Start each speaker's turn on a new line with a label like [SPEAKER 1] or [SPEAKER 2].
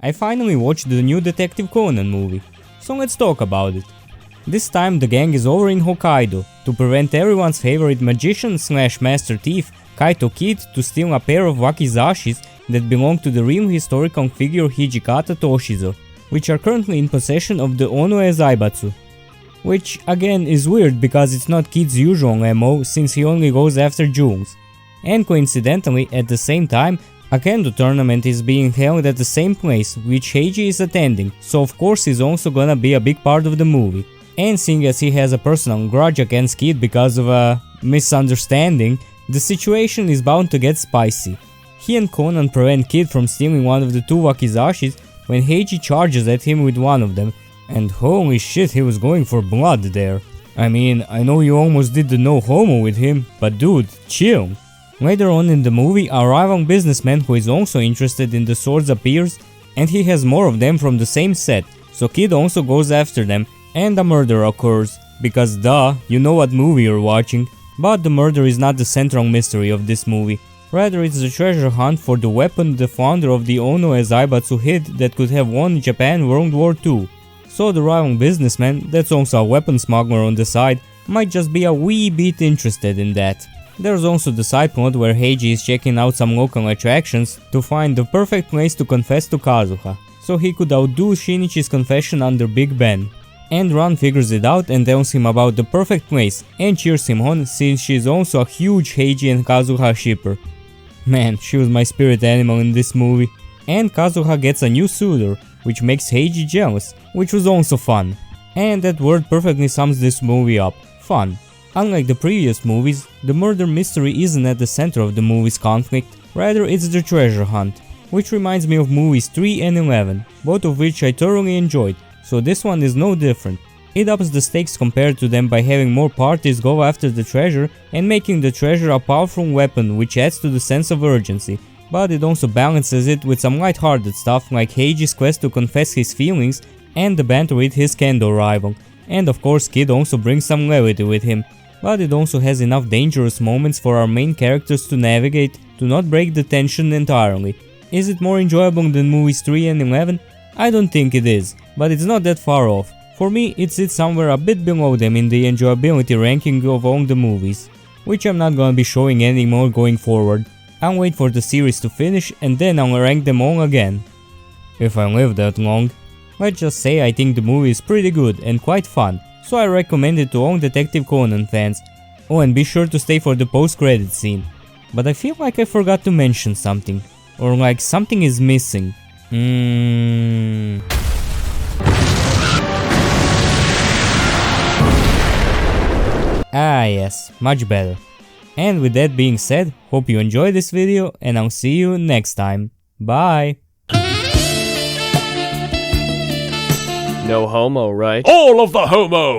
[SPEAKER 1] I finally watched the new Detective Conan movie, so let's talk about it. This time the gang is over in Hokkaido to prevent everyone's favorite magician slash master thief Kaito Kid to steal a pair of wakizashis that belong to the real historical figure Hijikata Toshizo, which are currently in possession of the Onoe Zaibatsu. Which again is weird because it's not Kid's usual MO since he only goes after jewels. And coincidentally, at the same time, a kendo tournament is being held at the same place which Heiji is attending, so of course he's also gonna be a big part of the movie. And seeing as he has a personal grudge against Kid because of a misunderstanding, the situation is bound to get spicy. He and Conan prevent Kid from stealing one of the two wakizashis when Heiji charges at him with one of them, and holy shit, he was going for blood there. I mean, I know you almost did the no homo with him, but dude, chill. Later on in the movie, a rival businessman who is also interested in the swords appears, and he has more of them from the same set, so Kid also goes after them, and a murder occurs, because duh, you know what movie you're watching. But the murder is not the central mystery of this movie, rather it's the treasure hunt for the weapon the founder of the Onoe Zaibatsu hid that could have won Japan World War II. So the rival businessman, that's also a weapon smuggler on the side, might just be a wee bit interested in that. There's also the side plot where Heiji is checking out some local attractions to find the perfect place to confess to Kazuha, so he could outdo Shinichi's confession under Big Ben. And Ran figures it out and tells him about the perfect place and cheers him on since she's also a huge Heiji and Kazuha shipper. Man, she was my spirit animal in this movie. And Kazuha gets a new suitor, which makes Heiji jealous, which was also fun. And that word perfectly sums this movie up, fun. Unlike the previous movies, the murder mystery isn't at the center of the movie's conflict, rather it's the treasure hunt, which reminds me of movies 3 and 11, both of which I thoroughly enjoyed. So this one is no different. It ups the stakes compared to them by having more parties go after the treasure and making the treasure a powerful weapon which adds to the sense of urgency, but it also balances it with some light-hearted stuff like Heiji's quest to confess his feelings and the banter with his kendo rival, and of course Kid also brings some levity with him, but it also has enough dangerous moments for our main characters to navigate to not break the tension entirely. Is it more enjoyable than movies 3 and 11? I don't think it is, but it's not that far off. For me, it sits somewhere a bit below them in the enjoyability ranking of all the movies, which I'm not gonna be showing anymore going forward. I'll wait for the series to finish and then I'll rank them all again. If I live that long. Let's just say I think the movie is pretty good and quite fun, so I recommend it to all Detective Conan fans. Oh, and be sure to stay for the post-credit scene. But I feel like I forgot to mention something, or like something is missing. Ah yes, much better. And with that being said, hope you enjoyed this video and I'll see you next time. Bye!
[SPEAKER 2] No homo, right?
[SPEAKER 3] All of the homo!